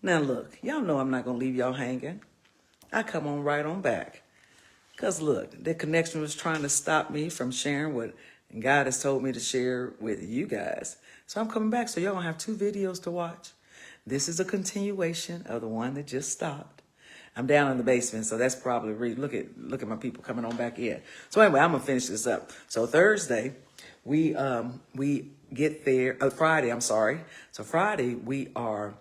Now look, y'all know I'm not going to leave y'all hanging. I come on right on back. Because look, the connection was trying to stop me from sharing what God has told me to share with you guys. So I'm coming back so y'all going to have two videos to watch. This is a continuation of the one that just stopped. I'm down in the basement, so that's probably look at my people coming on back in. So anyway, I'm gonna finish this up. So Thursday, we get there. Friday, I'm sorry. So Friday we are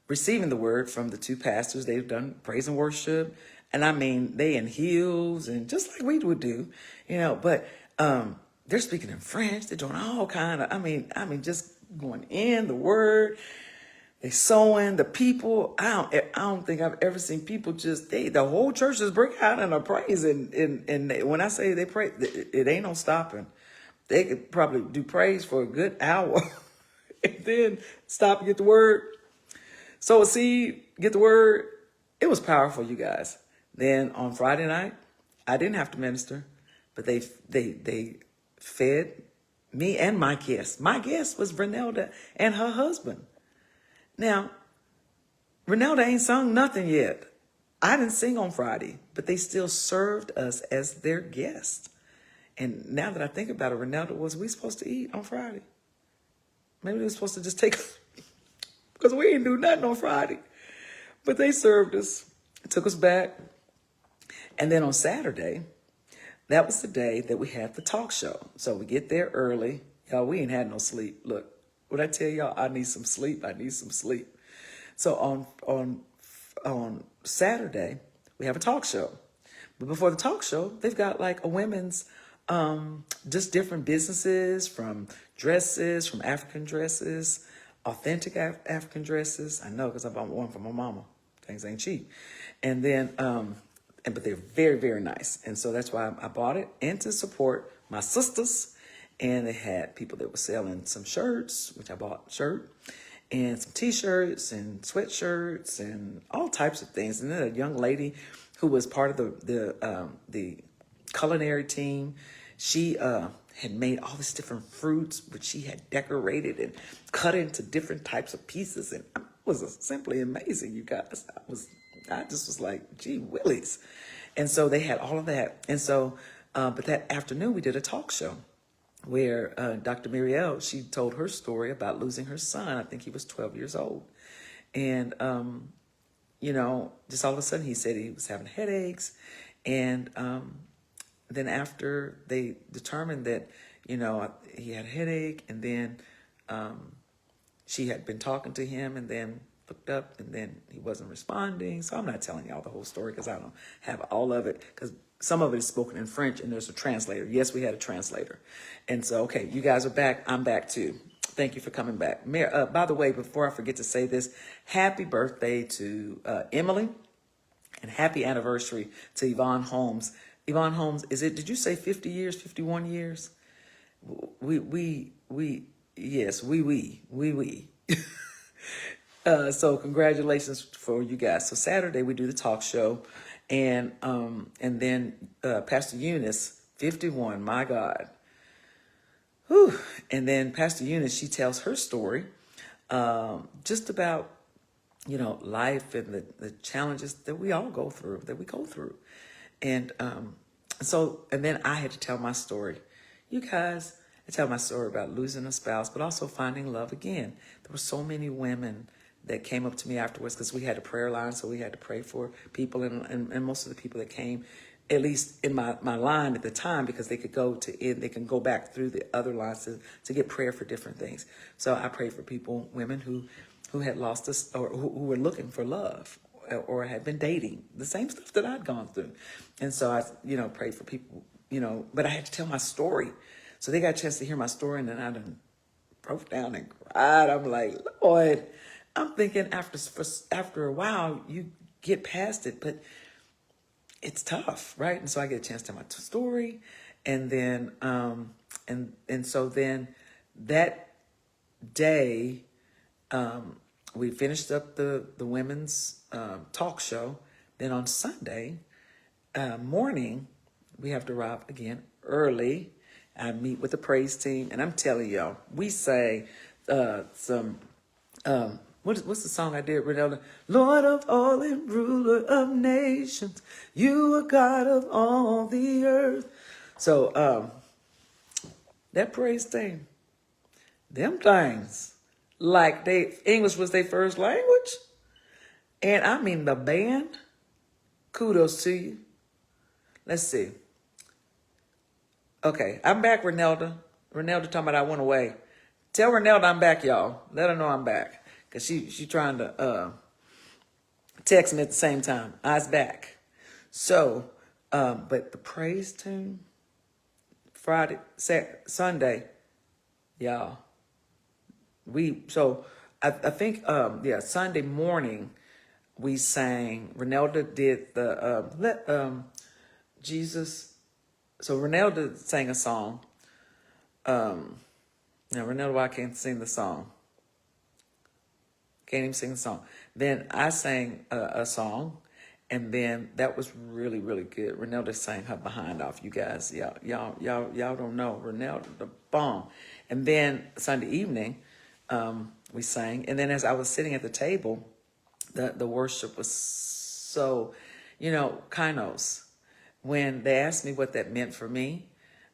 receiving the word from the two pastors. They've done praise and worship, and I mean they in heels and just like we would do, But they're speaking in French. They're doing all kind of. I mean, just going in the word. They sowing the people. I don't think I've ever seen people the whole church just break out in a praise. And when I say they pray, it ain't no stopping. They could probably do praise for a good hour and then stop and get the word. Sow a seed, get the word. It was powerful, you guys. Then on Friday night, I didn't have to minister, but they fed me and my guest. My guest was Vernelda and her husband. Now, Renelda ain't sung nothing yet. I didn't sing on Friday, but they still served us as their guest. And now that I think about it, Renelda, was we supposed to eat on Friday? Maybe we were supposed to just take, because we didn't do nothing on Friday. But they served us, took us back. And then on Saturday, that was the day that we had the talk show. So we get there early. Y'all, we ain't had no sleep. Look, when I tell y'all I need some sleep, I need some sleep. So on Saturday, we have a talk show. But before the talk show, they've got like a women's, just different businesses, from dresses, from African dresses, authentic African dresses. I know because I bought one for my mama. Things ain't cheap. And then, but they're very, very nice. And so that's why I bought it, and to support my sisters. And they had people that were selling some shirts, which I bought a shirt, and some t-shirts and sweatshirts and all types of things. And then a young lady who was part of the culinary team, she had made all these different fruits, which she had decorated and cut into different types of pieces. And it was simply amazing, you guys. I just was like, gee willies. And so they had all of that. And so, but that afternoon we did a talk show where Dr. Muriel, she told her story about losing her son. I think he was 12 years old. And, just all of a sudden he said he was having headaches. And then after they determined that, he had a headache, and then she had been talking to him and then looked up, and then he wasn't responding. So I'm not telling y'all the whole story because I don't have all of it, because some of it is spoken in French and there's a translator. Yes, we had a translator. And so, okay, you guys are back. I'm back too. Thank you for coming back. By the way, before I forget to say this, happy birthday to Emily, and happy anniversary to Yvonne Holmes. Yvonne Holmes, did you say 50 years, 51 years? Yes, we. So congratulations for you guys. So Saturday we do the talk show, and then Pastor Eunice, 51, my God. Whew. And then Pastor Eunice, she tells her story, just about, life and the challenges that we all go through, And then I had to tell my story. You guys, I tell my story about losing a spouse, but also finding love again. There were so many women that came up to me afterwards, because we had a prayer line, so we had to pray for people. And most of the people that came, at least in my line at the time, because they can go back through the other lines to get prayer for different things. So I prayed for people, women who had lost us, or who were looking for love, or had been dating, the same stuff that I'd gone through. And so I, prayed for people, but I had to tell my story. So they got a chance to hear my story, and then I done broke down and cried. I'm like, Lord, I'm thinking after a while, you get past it, but it's tough, right? And so I get a chance to tell my story. And then, and so then that day, we finished up the women's talk show. Then on Sunday morning, we have to arrive again early. I meet with the praise team, and I'm telling y'all, we sang some What's the song I did, Renelda? Lord of all and ruler of nations, you are God of all the earth. So that praise thing, them things, like English was their first language. And I mean the band, kudos to you. Let's see. Okay, I'm back, Renelda. Renelda talking about I went away. Tell Renelda I'm back, y'all. Let her know I'm back. Because she trying to text me at the same time. I was back. So, but the praise tune, Friday, Sunday, y'all. I think, Sunday morning, we sang, Renelda did the, Jesus. So Renelda sang a song. Now Renelda, I can't sing the song. Can't even sing the song. Then I sang a song, and then that was really, really good. Renelda sang her behind off. You guys, y'all don't know Renelda the bomb. And then Sunday evening, we sang, and then as I was sitting at the table, the worship was so, kainos. When they asked me what that meant for me,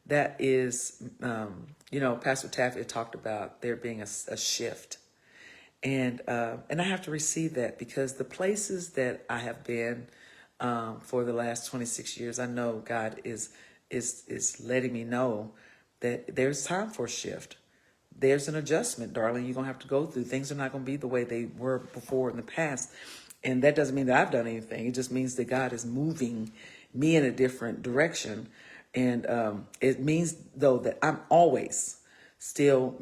that is, Pastor Taffy talked about there being a shift. And I have to receive that, because the places that I have been for the last 26 years, I know God is letting me know that there's time for a shift. There's an adjustment, darling. You're going to have to go through. Things are not going to be the way they were before in the past. And that doesn't mean that I've done anything. It just means that God is moving me in a different direction. And it means, though, that I'm always still,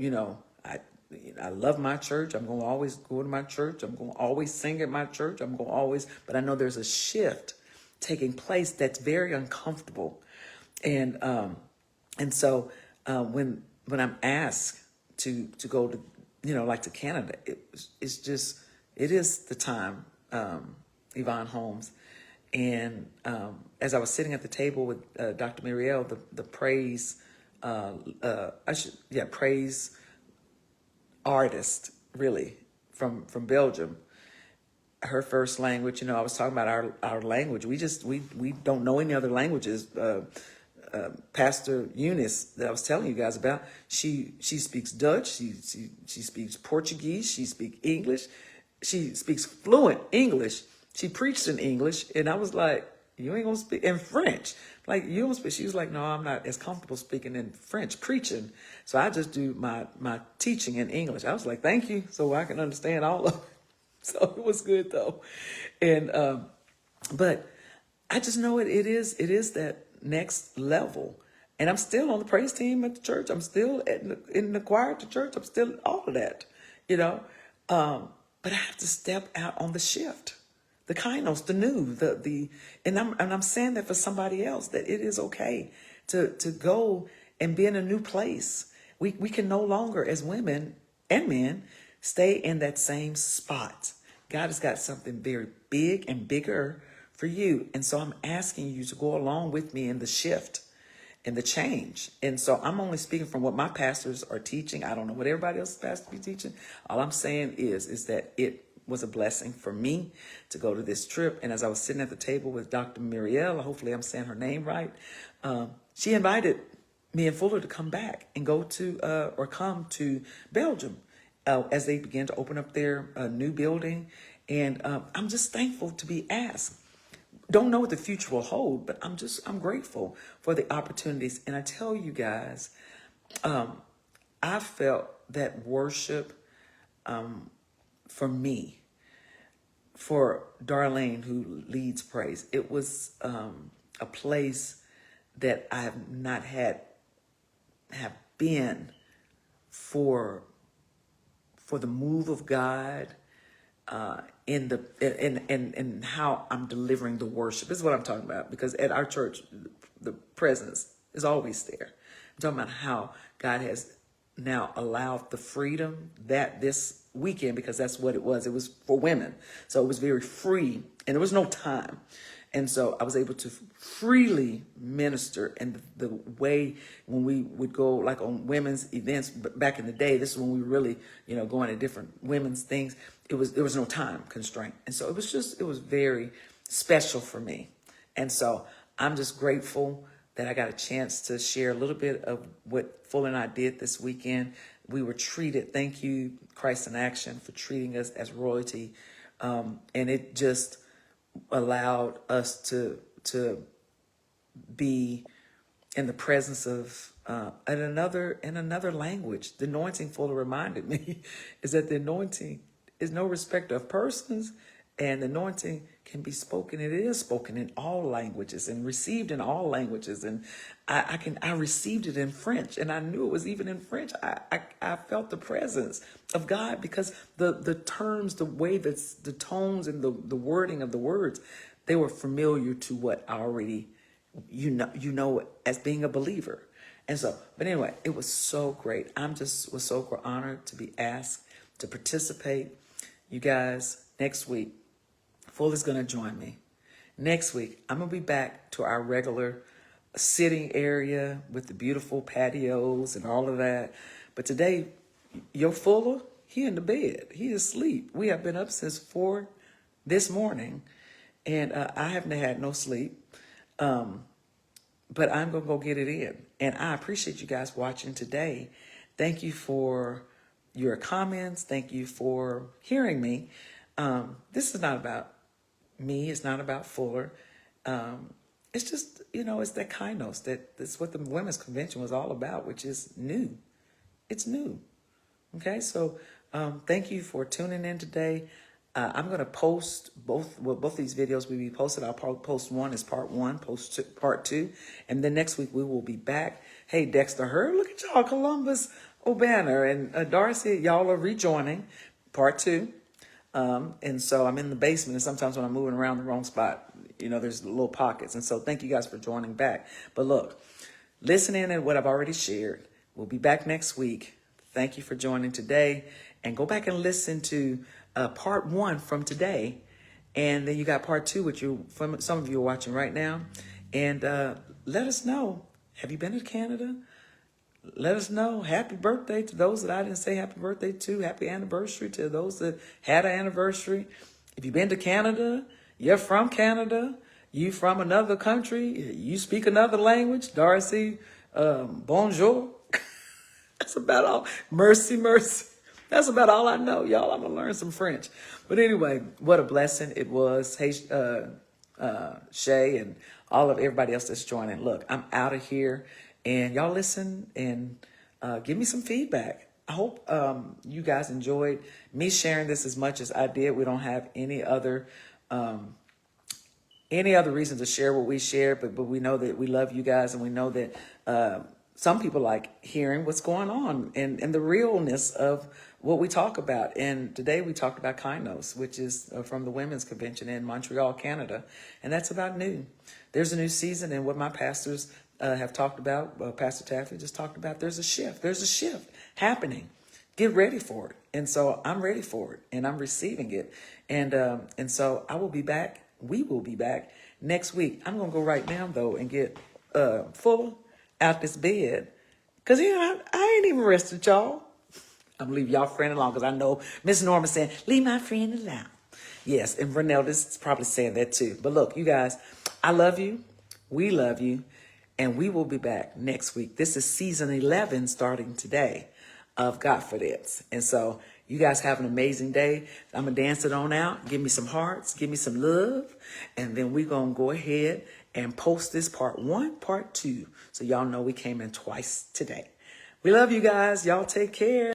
I love my church. I'm going to always go to my church. I'm going to always sing at my church. I'm going to always, but I know there's a shift taking place that's very uncomfortable. And so when I'm asked to go to, like to Canada, it is the time, Yvonne Holmes. And as I was sitting at the table with Dr. Muriel, the praise, praise artist, really, from Belgium, her first language, I was talking about our language. We don't know any other languages. Pastor Eunice that I was telling you guys about, she speaks Dutch, she speaks Portuguese, she speaks English, she speaks fluent English, she preached in English, and I was like, you ain't gonna speak in French, like you don't speak. She was like, no, I'm not as comfortable speaking in French preaching, so I just do my teaching in English. I was like, thank you, so I can understand all of it. So it was good though. And but I just know it is that next level. And I'm still on the praise team at the church. I'm still in the choir at the church. I'm still all of that, but I have to step out on the shift, the kainos, the new, and I'm saying that for somebody else, that it is okay to go and be in a new place. We can no longer, as women and men, stay in that same spot. God has got something very big and bigger for you. And so I'm asking you to go along with me in the shift and the change. And so I'm only speaking from what my pastors are teaching. I don't know what everybody else is supposed to be teaching. All I'm saying is that it was a blessing for me to go to this trip. And as I was sitting at the table with Dr. Muriel, hopefully I'm saying her name right, she invited me and Fuller to come back and go to come to Belgium as they begin to open up their new building. And I'm just thankful to be asked. Don't know what the future will hold, but I'm grateful for the opportunities. And I tell you guys, I felt that worship for me, for Darlene, who leads praise, it was a place that I have not have been for the move of God, in how I'm delivering the worship. This is what I'm talking about, because at our church, the presence is always there. I'm talking about how God has now allowed the freedom that this weekend, because that's what it was. It was for women. So it was very free, and there was no time. And so I was able to freely minister. And the way when we would go like on women's events back in the day, this is when we really, going to different women's things. there was no time constraint. And so it was very special for me. And so I'm just grateful that I got a chance to share a little bit of what Fuller and I did this weekend. We were treated, thank you, Christ in Action, for treating us as royalty. And it just allowed us to be in the presence of in another language. The anointing Fuller reminded me is that the anointing is no respecter of persons, and the anointing can be spoken. It is spoken in all languages and received in all languages. And I received it in French, and I knew it was even in French. I felt the presence of God because the terms, the way that the tones and the wording of the words, they were familiar to what I already you know as being a believer. And so, but anyway, it was so great. Was so honored to be asked to participate. You guys, next week, Fuller's going to join me. Next week, I'm going to be back to our regular sitting area with the beautiful patios and all of that. But today, your Fuller, he in the bed. He is asleep. We have been up since 4 this morning, and I haven't had no sleep. But I'm going to go get it in. And I appreciate you guys watching today. Thank you for your comments. Thank you for hearing me. This is not about me. It's not about Fuller. It's just, it's that kainos. That's what the Women's Convention was all about, which is new. It's new. Okay, so thank you for tuning in today. I'm going to post both these videos will be posted. I'll post one as part 1, part 2. And then next week we will be back. Hey, Dexter Hurd, look at y'all, Columbus, O'Banner, and Darcy, y'all are rejoining part 2. And so I'm in the basement, and sometimes when I'm moving around the wrong spot, there's little pockets. And so thank you guys for joining back. But look, listen in at what I've already shared. We'll be back next week. Thank you for joining today. And go back and listen to part 1 from today. And then you got part 2, which some of you are watching right now. And let us know. Have you been to Canada? Let us know. Happy birthday to those that I didn't say happy birthday to. Happy anniversary to those that had an anniversary. If you've been to Canada, you're from Canada, you from another country, you speak another language, Darcy, bonjour. That's about all. Mercy, mercy. That's about all I know, y'all. I'm going to learn some French. But anyway, what a blessing it was. Hey, Shay and all of everybody else that's joining. Look, I'm out of here. And y'all listen and give me some feedback. I hope you guys enjoyed me sharing this as much as I did. We don't have any other reason to share what we share, but we know that we love you guys, and we know that some people like hearing what's going on and the realness of what we talk about. And today we talked about kainos, which is from the Women's Convention in Montreal, Canada. And that's about new. There's a new season, and what my pastors have talked about, Pastor Taffy just talked about, there's a shift happening. Get ready for it. And so I'm ready for it, and I'm receiving it. And so I will be back. We will be back next week. I'm going to go right now, though, and get Fuller out this bed, because I ain't even rested, y'all. I'm going to leave y'all friend alone, because I know Miss Norma saying, leave my friend alone. Yes, and Vernelda's probably saying that too. But look, you guys, I love you. We love you. And we will be back next week. This is season 11 starting today of Godfidence. And so you guys have an amazing day. I'm going to dance it on out. Give me some hearts. Give me some love. And then we're going to go ahead and post this part 1, part 2. So y'all know we came in twice today. We love you guys. Y'all take care.